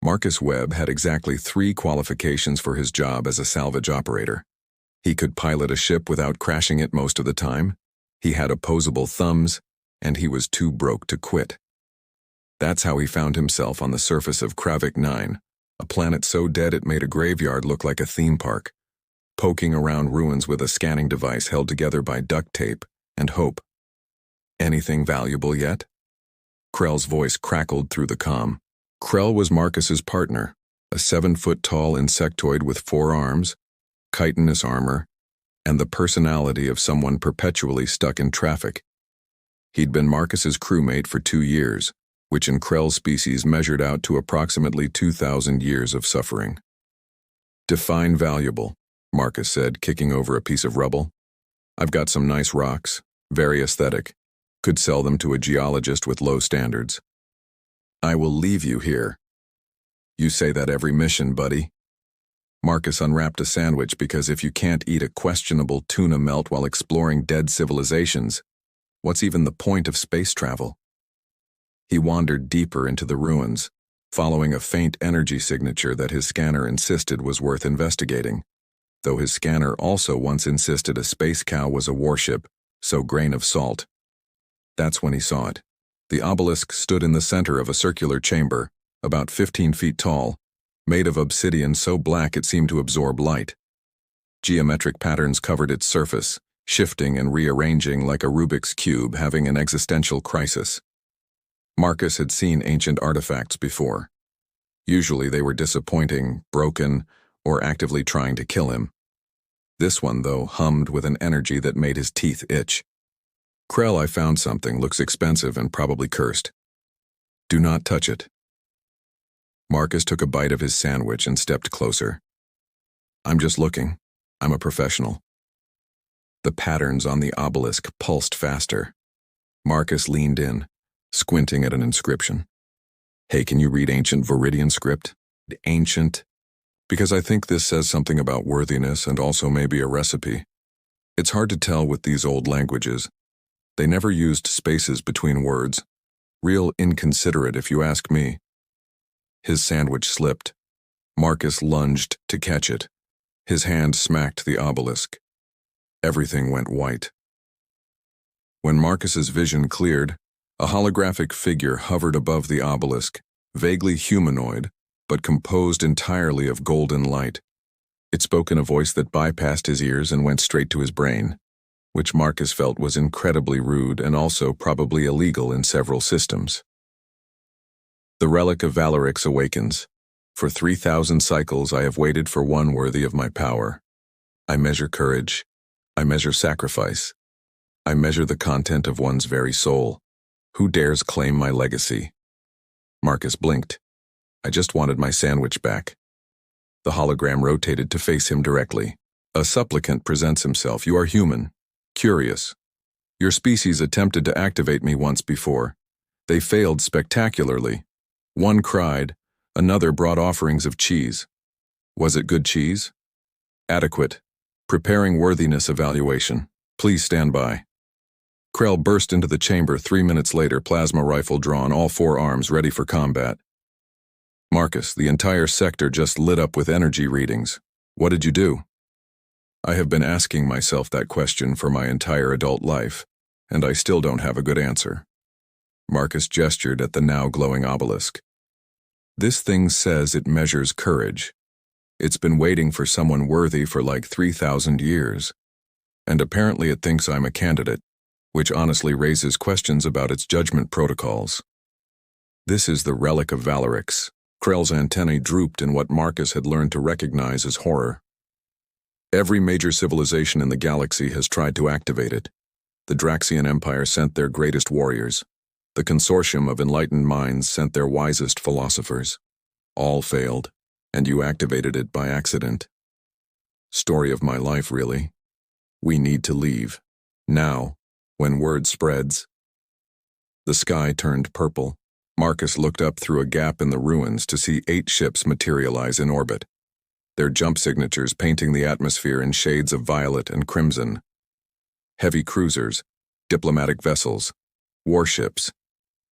Marcus Webb had exactly 3 qualifications for his job as a salvage operator. He could pilot a ship without crashing it most of the time, he had opposable thumbs, and he was too broke to quit. That's how he found himself on the surface of Kravik 9, a planet so dead it made a graveyard look like a theme park, poking around ruins with a scanning device held together by duct tape and hope. Anything valuable yet? Krell's voice crackled through the comm. Krell was Marcus's partner, a 7-foot-tall insectoid with 4 arms, chitinous armor, and the personality of someone perpetually stuck in traffic. He'd been Marcus's crewmate for 2 years, which in Krell's species measured out to approximately 2,000 years of suffering. "Define valuable," Marcus said, kicking over a piece of rubble. "I've got some nice rocks, very aesthetic. Could sell them to a geologist with low standards." "I will leave you here." "You say that every mission, buddy." Marcus unwrapped a sandwich because if you can't eat a questionable tuna melt while exploring dead civilizations, what's even the point of space travel? He wandered deeper into the ruins, following a faint energy signature that his scanner insisted was worth investigating, though his scanner also once insisted a space cow was a warship, so grain of salt. That's when he saw it. The obelisk stood in the center of a circular chamber, about 15 feet tall, made of obsidian so black it seemed to absorb light. Geometric patterns covered its surface, shifting and rearranging like a Rubik's Cube having an existential crisis. Marcus had seen ancient artifacts before. Usually they were disappointing, broken, or actively trying to kill him. This one, though, hummed with an energy that made his teeth itch. "Krell, I found something, looks expensive and probably cursed. Do not touch it." Marcus took a bite of his sandwich and stepped closer. "I'm just looking. I'm a professional." The patterns on the obelisk pulsed faster. Marcus leaned in, squinting at an inscription. "Hey, can you read ancient Viridian script?" "Ancient?" "Because I think this says something about worthiness and also maybe a recipe. It's hard to tell with these old languages. They never used spaces between words. Real inconsiderate if you ask me." His sandwich slipped. Marcus lunged to catch it. His hand smacked the obelisk. Everything went white. When Marcus's vision cleared, a holographic figure hovered above the obelisk, vaguely humanoid, but composed entirely of golden light. It spoke in a voice that bypassed his ears and went straight to his brain, which Marcus felt was incredibly rude and also probably illegal in several systems. "The relic of Valerix awakens. For 3,000 cycles I have waited for one worthy of my power. I measure courage. I measure sacrifice. I measure the content of one's very soul. Who dares claim my legacy?" Marcus blinked. "I just wanted my sandwich back." The hologram rotated to face him directly. "A supplicant presents himself. You are human. Curious. Your species attempted to activate me once before. They failed spectacularly. One cried, another brought offerings of cheese. Was it good cheese? Adequate. Preparing worthiness evaluation. Please stand by." Krell burst into the chamber 3 minutes later, plasma rifle drawn, all 4 arms ready for combat. "Marcus, the entire sector just lit up with energy readings. What did you do?" "I have been asking myself that question for my entire adult life, and I still don't have a good answer." Marcus gestured at the now glowing obelisk. "This thing says it measures courage. It's been waiting for someone worthy for like 3,000 years. And apparently it thinks I'm a candidate, which honestly raises questions about its judgment protocols." "This is the relic of Valerix." Krell's antennae drooped in what Marcus had learned to recognize as horror. "Every major civilization in the galaxy has tried to activate it. The Draxian Empire sent their greatest warriors. The consortium of enlightened minds sent their wisest philosophers. All failed, and you activated it by accident. Story of my life, really. We need to leave. Now, when word spreads." The sky turned purple. Marcus looked up through a gap in the ruins to see 8 ships materialize in orbit, their jump signatures painting the atmosphere in shades of violet and crimson. Heavy cruisers, diplomatic vessels, warships.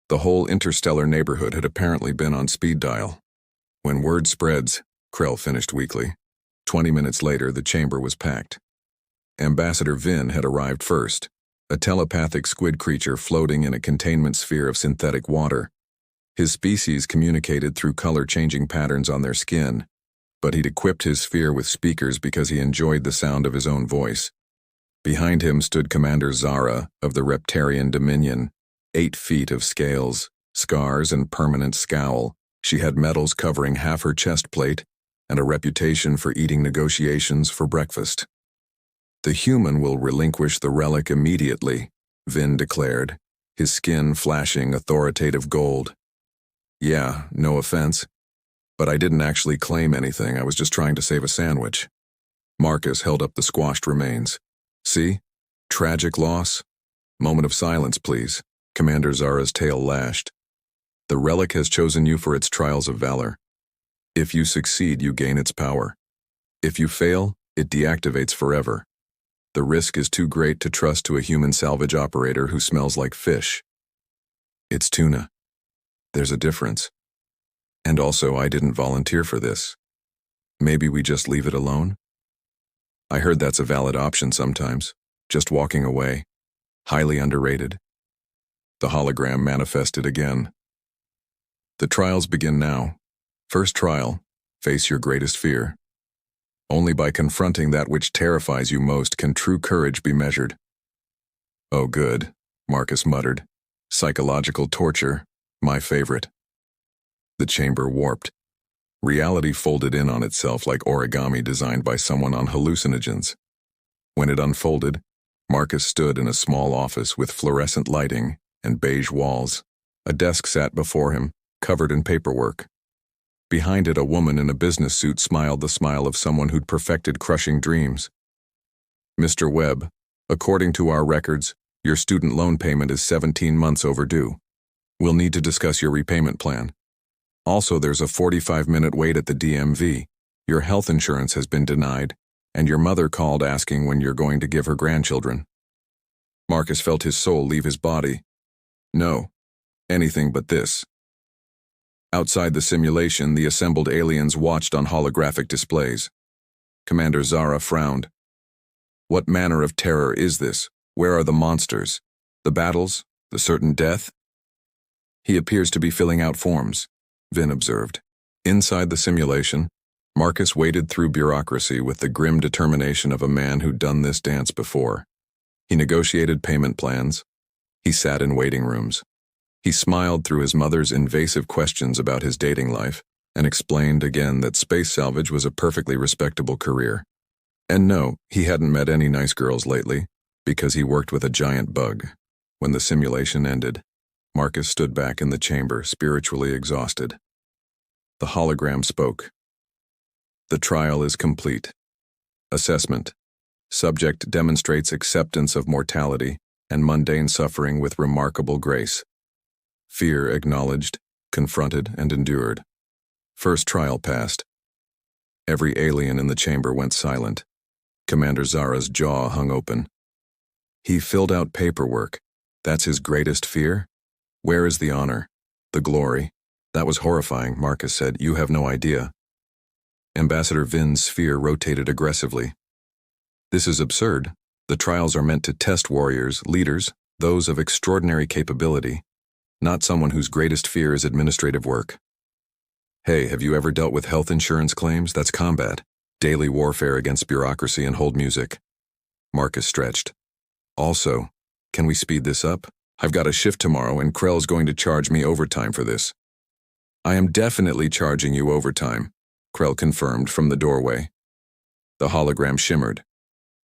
The whole interstellar neighborhood had apparently been on speed dial. When word spreads, Krell finished weakly. 20 minutes later, the chamber was packed. Ambassador Vin had arrived first, a telepathic squid creature floating in a containment sphere of synthetic water. His species communicated through color-changing patterns on their skin, but he'd equipped his sphere with speakers because he enjoyed the sound of his own voice. Behind him stood Commander Zara of the Reptarian Dominion, 8 feet of scales, scars, and permanent scowl. She had medals covering half her chest plate and a reputation for eating negotiations for breakfast. "The human will relinquish the relic immediately," Vin declared, his skin flashing authoritative gold. "Yeah, no offense, but I didn't actually claim anything. I was just trying to save a sandwich." Marcus held up the squashed remains. "See? Tragic loss? Moment of silence, please." Commander Zara's tail lashed. "The relic has chosen you for its trials of valor. If you succeed, you gain its power. If you fail, it deactivates forever. The risk is too great to trust to a human salvage operator who smells like fish. It's tuna. There's a difference. And also, I didn't volunteer for this. Maybe we just leave it alone?" "I heard that's a valid option sometimes. Just walking away. Highly underrated." The hologram manifested again. "The trials begin now. First trial, face your greatest fear. Only by confronting that which terrifies you most can true courage be measured." "Oh good," Marcus muttered. "Psychological torture, my favorite." The chamber warped. Reality folded in on itself like origami designed by someone on hallucinogens. When it unfolded, Marcus stood in a small office with fluorescent lighting and beige walls. A desk sat before him, covered in paperwork. Behind it, a woman in a business suit smiled the smile of someone who'd perfected crushing dreams. "Mr. Webb, according to our records, your student loan payment is 17 months overdue. We'll need to discuss your repayment plan. Also, there's a 45-minute wait at the DMV. Your health insurance has been denied, and your mother called asking when you're going to give her grandchildren." Marcus felt his soul leave his body. No, anything but this. Outside the simulation, the assembled aliens watched on holographic displays. Commander Zara frowned. "What manner of terror is this? Where are the monsters? The battles? The certain death?" "He appears to be filling out forms," Vin observed. Inside the simulation, Marcus waded through bureaucracy with the grim determination of a man who'd done this dance before. He negotiated payment plans. He sat in waiting rooms. He smiled through his mother's invasive questions about his dating life and explained again that space salvage was a perfectly respectable career. And no, he hadn't met any nice girls lately, because he worked with a giant bug. When the simulation ended, Marcus stood back in the chamber, spiritually exhausted. The hologram spoke. "The trial is complete. Assessment. Subject demonstrates acceptance of mortality and mundane suffering with remarkable grace. Fear acknowledged, confronted, and endured. First trial passed." Every alien in the chamber went silent. Commander Zara's jaw hung open. "He filled out paperwork. That's his greatest fear? Where is the honor? The glory?" "That was horrifying," Marcus said. "You have no idea." Ambassador Vin's sphere rotated aggressively. "This is absurd. The trials are meant to test warriors, leaders, those of extraordinary capability, not someone whose greatest fear is administrative work. Hey, have you ever dealt with health insurance claims? That's combat. Daily warfare against bureaucracy and hold music." Marcus stretched. "Also, can we speed this up? I've got a shift tomorrow and Krell's going to charge me overtime for this." "I am definitely charging you overtime," Krell confirmed from the doorway. The hologram shimmered.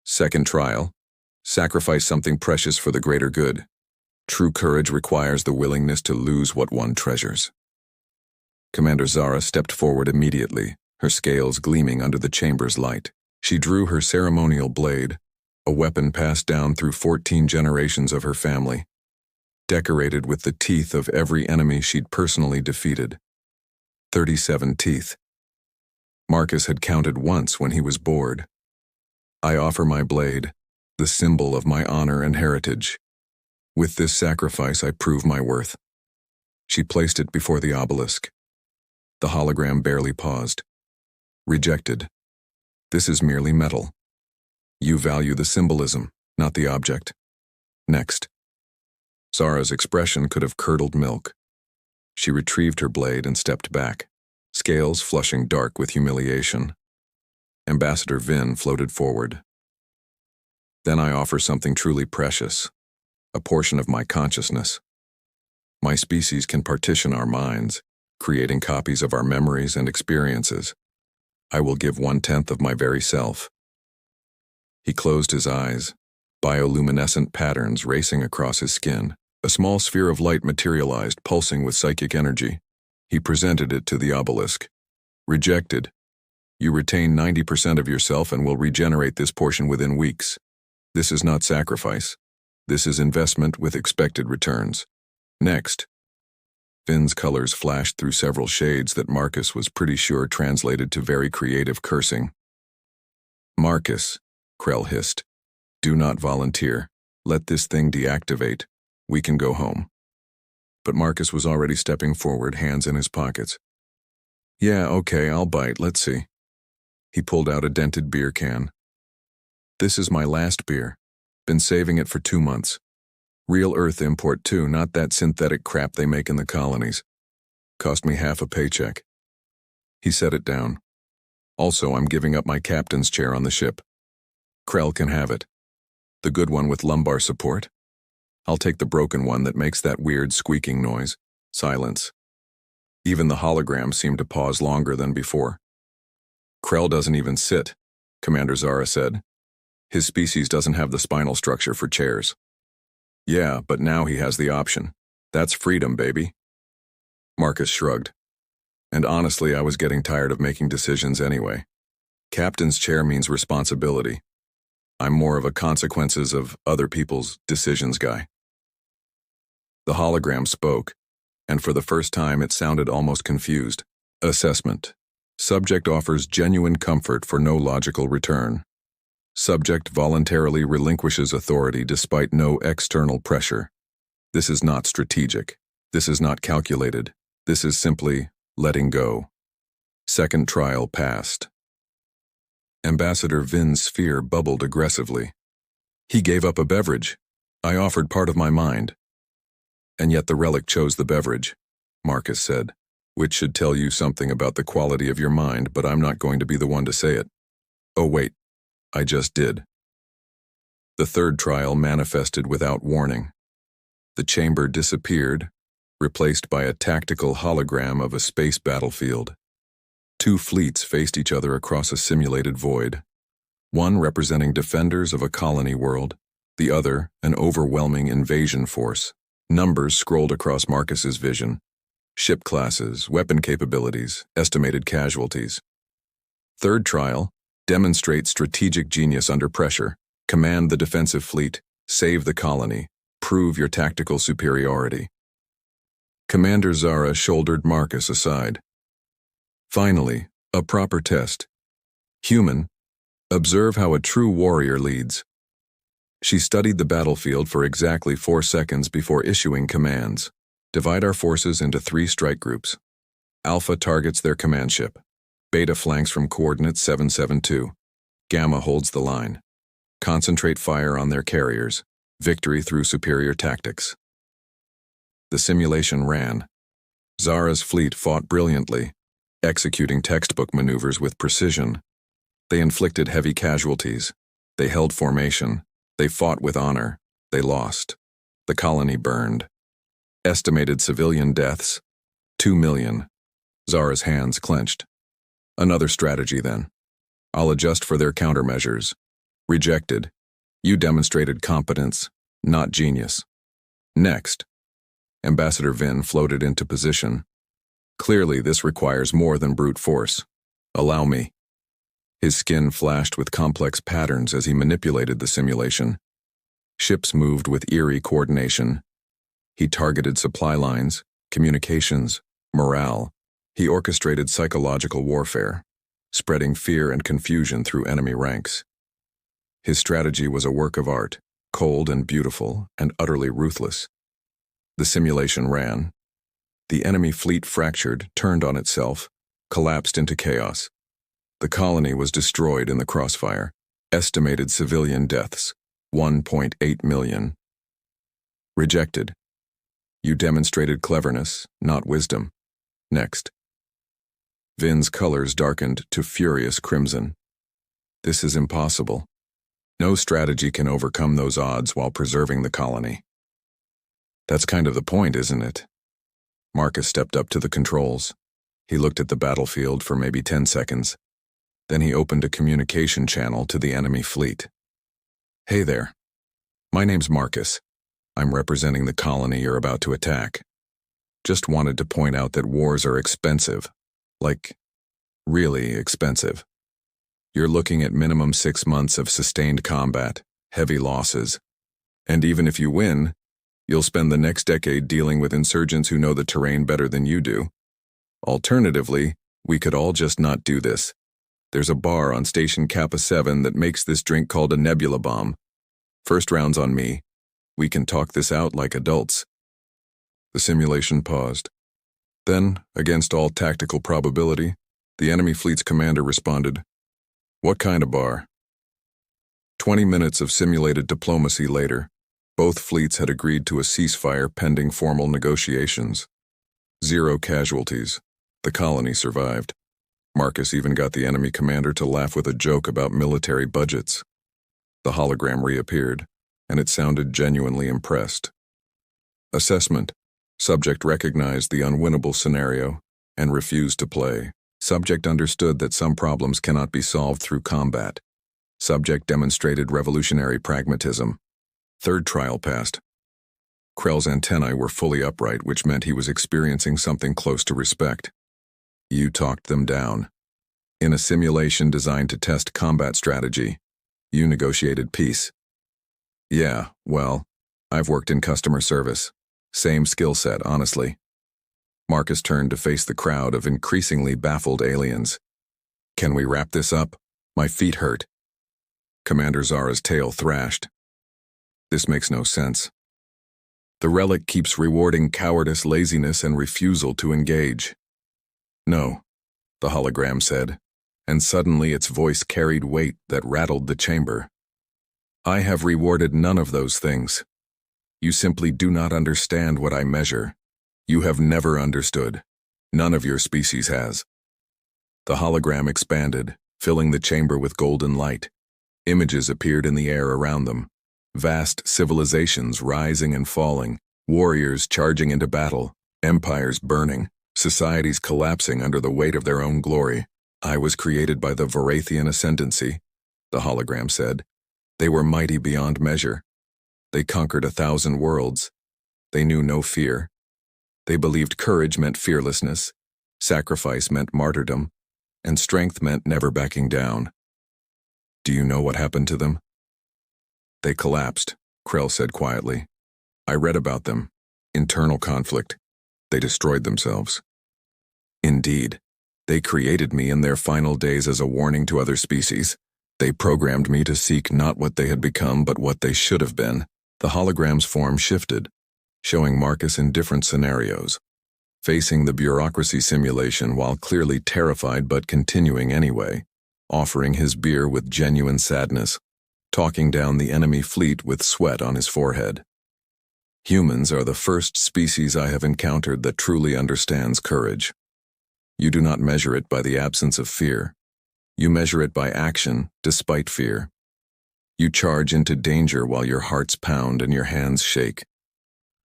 "Second trial. Sacrifice something precious for the greater good. True courage requires the willingness to lose what one treasures." Commander Zara stepped forward immediately, her scales gleaming under the chamber's light. She drew her ceremonial blade, a weapon passed down through 14 generations of her family, decorated with the teeth of every enemy she'd personally defeated. 37 teeth. Marcus had counted once when he was bored. "I offer my blade, the symbol of my honor and heritage. With this sacrifice I prove my worth." She placed it before the obelisk. The hologram barely paused. Rejected. This is merely metal. You value the symbolism, not the object. Next. Zara's expression could have curdled milk. She retrieved her blade and stepped back, scales flushing dark with humiliation. Ambassador Vin floated forward. Then I offer something truly precious, a portion of my consciousness. My species can partition our minds, creating copies of our memories and experiences. I will give 1/10 of my very self. He closed his eyes, bioluminescent patterns racing across his skin. A small sphere of light materialized, pulsing with psychic energy. He presented it to the obelisk. Rejected. You retain 90% of yourself and will regenerate this portion within weeks. This is not sacrifice. This is investment with expected returns. Next. Vin's colors flashed through several shades that Marcus was pretty sure translated to very creative cursing. Marcus, Krell hissed. Do not volunteer. Let this thing deactivate. We can go home. But Marcus was already stepping forward, hands in his pockets. Yeah, okay, I'll bite, let's see. He pulled out a dented beer can. This is my last beer. Been saving it for 2 months. Real Earth import too, not that synthetic crap they make in the colonies. Cost me half a paycheck. He set it down. Also, I'm giving up my captain's chair on the ship. Krell can have it. The good one with lumbar support. I'll take the broken one that makes that weird squeaking noise. Silence. Even the hologram seemed to pause longer than before. Krell doesn't even sit, Commander Zara said. His species doesn't have the spinal structure for chairs. Yeah, but now he has the option. That's freedom, baby. Marcus shrugged. And honestly, I was getting tired of making decisions anyway. Captain's chair means responsibility. I'm more of a consequences of other people's decisions guy. The hologram spoke, and for the first time it sounded almost confused. Assessment. Subject offers genuine comfort for no logical return. Subject voluntarily relinquishes authority despite no external pressure. This is not strategic. This is not calculated. This is simply letting go. Second trial passed. Ambassador Vin's sphere bubbled aggressively. He gave up a beverage. I offered part of my mind. And yet the relic chose the beverage, Marcus said, which should tell you something about the quality of your mind, but I'm not going to be the one to say it. Oh wait, I just did. The third trial manifested without warning. The chamber disappeared, replaced by a tactical hologram of a space battlefield. 2 fleets faced each other across a simulated void, one representing defenders of a colony world, the other an overwhelming invasion force. Numbers scrolled across Marcus's vision. Ship classes, weapon capabilities, estimated casualties. Third trial, demonstrate strategic genius under pressure, command the defensive fleet, save the colony, prove your tactical superiority. Commander Zara shouldered Marcus aside. Finally, a proper test. Human, observe how a true warrior leads. She studied the battlefield for exactly 4 seconds before issuing commands. Divide our forces into 3 strike groups. Alpha targets their command ship. Beta flanks from coordinate 772. Gamma holds the line. Concentrate fire on their carriers. Victory through superior tactics. The simulation ran. Zara's fleet fought brilliantly, executing textbook maneuvers with precision. They inflicted heavy casualties. They held formation. They fought with honor. They lost. The colony burned. Estimated civilian deaths, 2 million. Zara's hands clenched. Another strategy then. I'll adjust for their countermeasures. Rejected. You demonstrated competence, not genius. Next. Ambassador Vin floated into position. Clearly this requires more than brute force. Allow me. His skin flashed with complex patterns as he manipulated the simulation. Ships moved with eerie coordination. He targeted supply lines, communications, morale. He orchestrated psychological warfare, spreading fear and confusion through enemy ranks. His strategy was a work of art, cold and beautiful and utterly ruthless. The simulation ran. The enemy fleet fractured, turned on itself, collapsed into chaos. The colony was destroyed in the crossfire. Estimated civilian deaths, 1.8 million. Rejected. You demonstrated cleverness, not wisdom. Next. Vin's colors darkened to furious crimson. This is impossible. No strategy can overcome those odds while preserving the colony. That's kind of the point, isn't it? Marcus stepped up to the controls. He looked at the battlefield for maybe 10 seconds. Then he opened a communication channel to the enemy fleet. Hey there. My name's Marcus. I'm representing the colony you're about to attack. Just wanted to point out that wars are expensive. Like, really expensive. You're looking at minimum 6 months of sustained combat, heavy losses. And even if you win, you'll spend the next decade dealing with insurgents who know the terrain better than you do. Alternatively, we could all just not do this. There's a bar on Station Kappa 7 that makes this drink called a nebula bomb. First round's on me. We can talk this out like adults. The simulation paused. Then, against all tactical probability, the enemy fleet's commander responded, "What kind of bar?" 20 minutes of simulated diplomacy later, both fleets had agreed to a ceasefire pending formal negotiations. 0 casualties. The colony survived. Marcus even got the enemy commander to laugh with a joke about military budgets. The hologram reappeared, and it sounded genuinely impressed. Assessment. Subject recognized the unwinnable scenario and refused to play. Subject understood that some problems cannot be solved through combat. Subject demonstrated revolutionary pragmatism. Third trial passed. Krell's antennae were fully upright, which meant he was experiencing something close to respect. You talked them down. In a simulation designed to test combat strategy, you negotiated peace. Yeah, well, I've worked in customer service. Same skill set, honestly. Marcus turned to face the crowd of increasingly baffled aliens. Can we wrap this up? My feet hurt. Commander Zara's tail thrashed. This makes no sense. The relic keeps rewarding cowardice, laziness, and refusal to engage. No, the hologram said, and suddenly its voice carried weight that rattled the chamber. I have rewarded none of those things. You simply do not understand what I measure. You have never understood. None of your species has. The hologram expanded, filling the chamber with golden light. Images appeared in the air around them. Vast civilizations rising and falling, warriors charging into battle, empires burning, societies collapsing under the weight of their own glory. I was created by the Varathian ascendancy, the hologram said. They were mighty beyond measure. They conquered 1,000 worlds. They knew no fear. They believed courage meant fearlessness, sacrifice meant martyrdom, and strength meant never backing down. Do you know what happened to them? They collapsed, Krell said quietly. I read about them. Internal conflict. They destroyed themselves. Indeed, they created me in their final days as a warning to other species. They programmed me to seek not what they had become, but what they should have been. The hologram's form shifted, showing Marcus in different scenarios, facing the bureaucracy simulation while clearly terrified but continuing anyway, offering his beer with genuine sadness, talking down the enemy fleet with sweat on his forehead. Humans are the first species I have encountered that truly understands courage. You do not measure it by the absence of fear. You measure it by action, despite fear. You charge into danger while your hearts pound and your hands shake.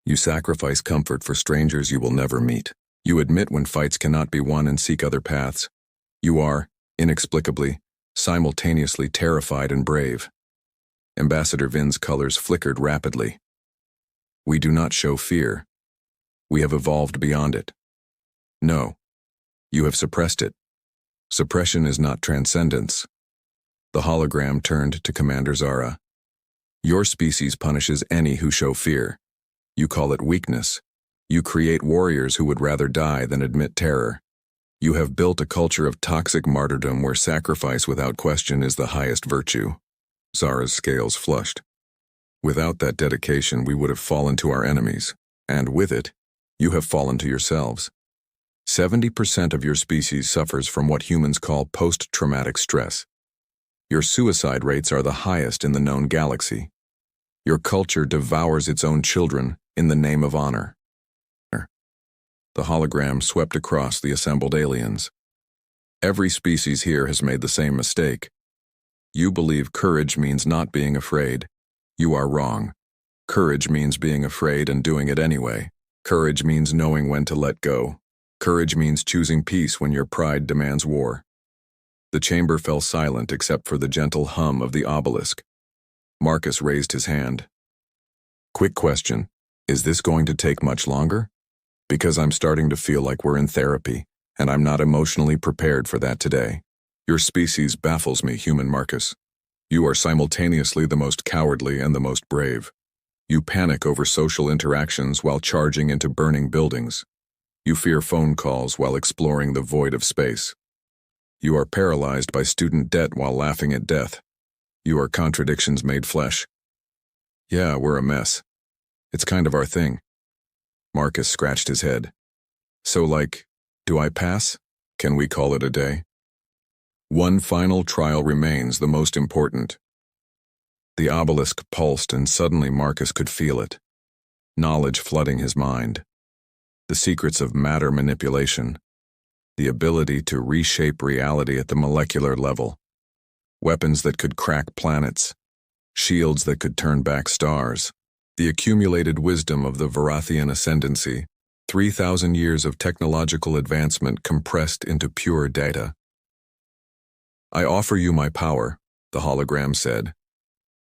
You sacrifice comfort for strangers you will never meet. You admit when fights cannot be won and seek other paths. You are, inexplicably, simultaneously terrified and brave. Ambassador Vin's colors flickered rapidly. We do not show fear. We have evolved beyond it. No, you have suppressed it. Suppression is not transcendence. The hologram turned to Commander Zara. Your species punishes any who show fear. You call it weakness. You create warriors who would rather die than admit terror. You have built a culture of toxic martyrdom where sacrifice without question is the highest virtue. Zara's scales flushed. Without that dedication, we would have fallen to our enemies, and with it, You have fallen to yourselves. 70% of your species suffers from what humans call post-traumatic stress. Your suicide rates are the highest in the known galaxy. Your culture devours its own children in the name of honor. The hologram swept across the assembled aliens. Every species here has made the same mistake. You believe courage means not being afraid. You are wrong. Courage means being afraid and doing it anyway. Courage means knowing when to let go. Courage means choosing peace when your pride demands war. The chamber fell silent except for the gentle hum of the obelisk. Marcus raised his hand. Quick question. Is this going to take much longer? Because I'm starting to feel like we're in therapy, and I'm not emotionally prepared for that today. Your species baffles me, human Marcus. You are simultaneously the most cowardly and the most brave. You panic over social interactions while charging into burning buildings. You fear phone calls while exploring the void of space. You are paralyzed by student debt while laughing at death. You are contradictions made flesh. Yeah, we're a mess. It's kind of our thing. Marcus scratched his head. So do I pass? Can we call it a day? One final trial remains, the most important. The obelisk pulsed and suddenly Marcus could feel it. Knowledge flooding his mind. The secrets of matter manipulation. The ability to reshape reality at the molecular level. Weapons that could crack planets. Shields that could turn back stars. The accumulated wisdom of the Varathian ascendancy, 3,000 years of technological advancement compressed into pure data. I offer you my power, the hologram said.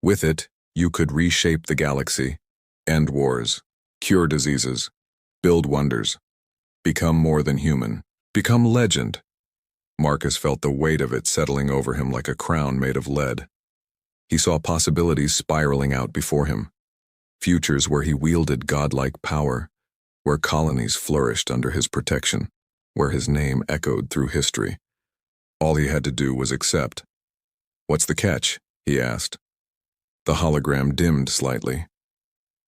With it, you could reshape the galaxy, end wars, cure diseases, build wonders, become more than human, become legend. Marcus felt the weight of it settling over him like a crown made of lead. He saw possibilities spiraling out before him. Futures where he wielded godlike power, where colonies flourished under his protection, where his name echoed through history. All he had to do was accept. What's the catch? He asked. The hologram dimmed slightly.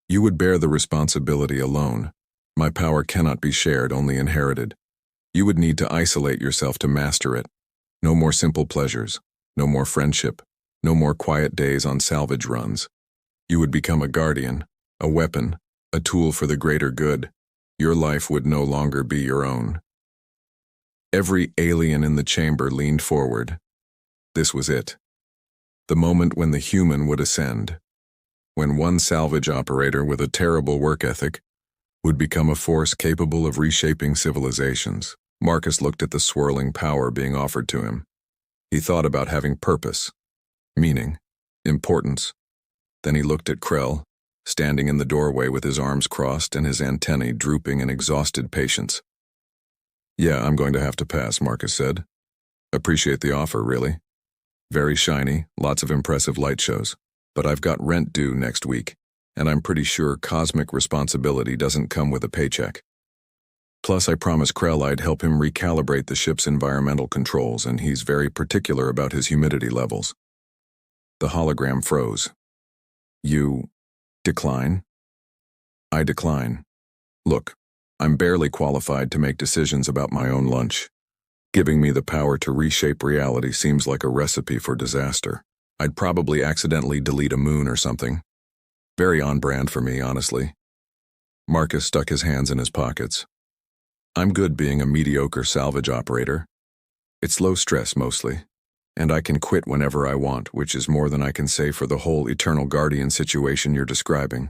You would bear the responsibility alone. My power cannot be shared, only inherited. You would need to isolate yourself to master it. No more simple pleasures, no more friendship, no more quiet days on salvage runs. You would become a guardian, a weapon, a tool for the greater good. Your life would no longer be your own. Every alien in the chamber leaned forward. This was it. The moment when the human would ascend. When one salvage operator with a terrible work ethic would become a force capable of reshaping civilizations. Marcus looked at the swirling power being offered to him. He thought about having purpose, meaning, importance. Then he looked at Krell, standing in the doorway with his arms crossed and his antennae drooping in exhausted patience. Yeah, I'm going to have to pass, Marcus said. Appreciate the offer, really. Very shiny, lots of impressive light shows. But I've got rent due next week, and I'm pretty sure cosmic responsibility doesn't come with a paycheck. Plus, I promised Krell I'd help him recalibrate the ship's environmental controls, and he's very particular about his humidity levels. The hologram froze. You decline? I decline. Look, I'm barely qualified to make decisions about my own lunch. Giving me the power to reshape reality seems like a recipe for disaster. I'd probably accidentally delete a moon or something. Very on brand for me, honestly. Marcus stuck his hands in his pockets. I'm good being a mediocre salvage operator. It's low stress mostly, and I can quit whenever I want, which is more than I can say for the whole Eternal Guardian situation you're describing.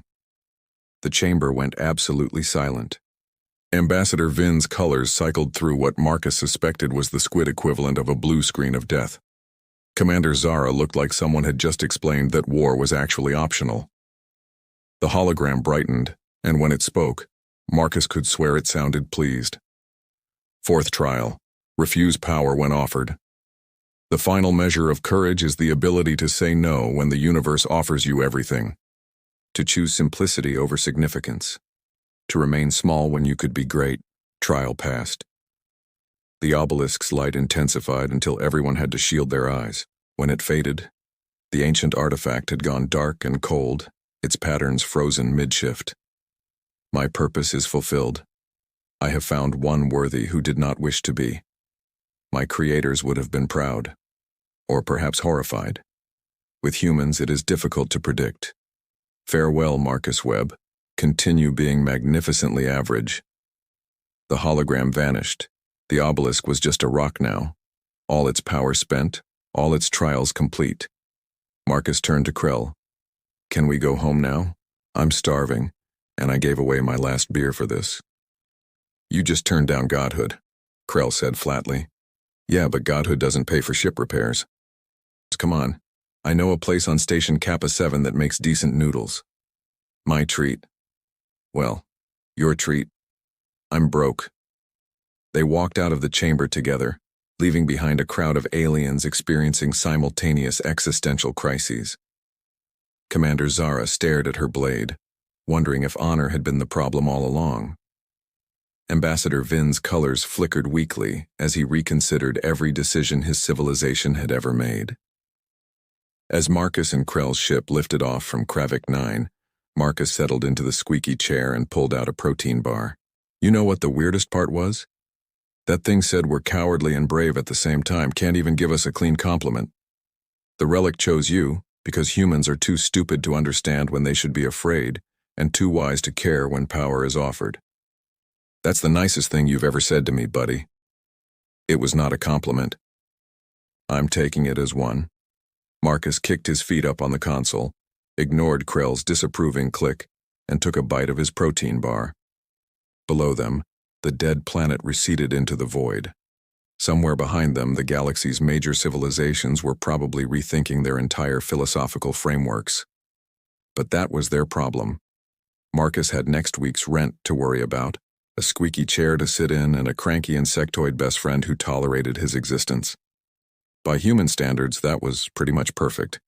The chamber went absolutely silent. Ambassador Vin's colors cycled through what Marcus suspected was the squid equivalent of a blue screen of death. Commander Zara looked like someone had just explained that war was actually optional. The hologram brightened, and when it spoke, Marcus could swear it sounded pleased. Fourth trial. Refuse power when offered. The final measure of courage is the ability to say no when the universe offers you everything. To choose simplicity over significance. To remain small when you could be great. Trial passed. The obelisk's light intensified until everyone had to shield their eyes. When it faded, the ancient artifact had gone dark and cold, its patterns frozen mid-shift. My purpose is fulfilled, I have found one worthy who did not wish to be. My creators would have been proud, or perhaps horrified. With humans, it is difficult to predict. Farewell, Marcus Webb. Continue being magnificently average. The hologram vanished. The obelisk was just a rock now. All its power spent, all its trials complete. Marcus turned to Krell. Can we go home now? I'm starving, and I gave away my last beer for this. You just turned down godhood, Krell said flatly. Yeah, but godhood doesn't pay for ship repairs. Come on, I know a place on Station Kappa 7 that makes decent noodles. My treat. Well, your treat. I'm broke. They walked out of the chamber together, leaving behind a crowd of aliens experiencing simultaneous existential crises. Commander Zara stared at her blade, wondering if honor had been the problem all along. Ambassador Vin's colors flickered weakly as he reconsidered every decision his civilization had ever made. As Marcus and Krell's ship lifted off from Kravik 9, Marcus settled into the squeaky chair and pulled out a protein bar. You know what the weirdest part was? That thing said we're cowardly and brave at the same time, can't even give us a clean compliment. The relic chose you because humans are too stupid to understand when they should be afraid and too wise to care when power is offered. That's the nicest thing you've ever said to me, buddy. It was not a compliment. I'm taking it as one. Marcus kicked his feet up on the console, ignored Krell's disapproving click, and took a bite of his protein bar. Below them, the dead planet receded into the void. Somewhere behind them, the galaxy's major civilizations were probably rethinking their entire philosophical frameworks. But that was their problem. Marcus had next week's rent to worry about, a squeaky chair to sit in, and a cranky insectoid best friend who tolerated his existence. By human standards, that was pretty much perfect.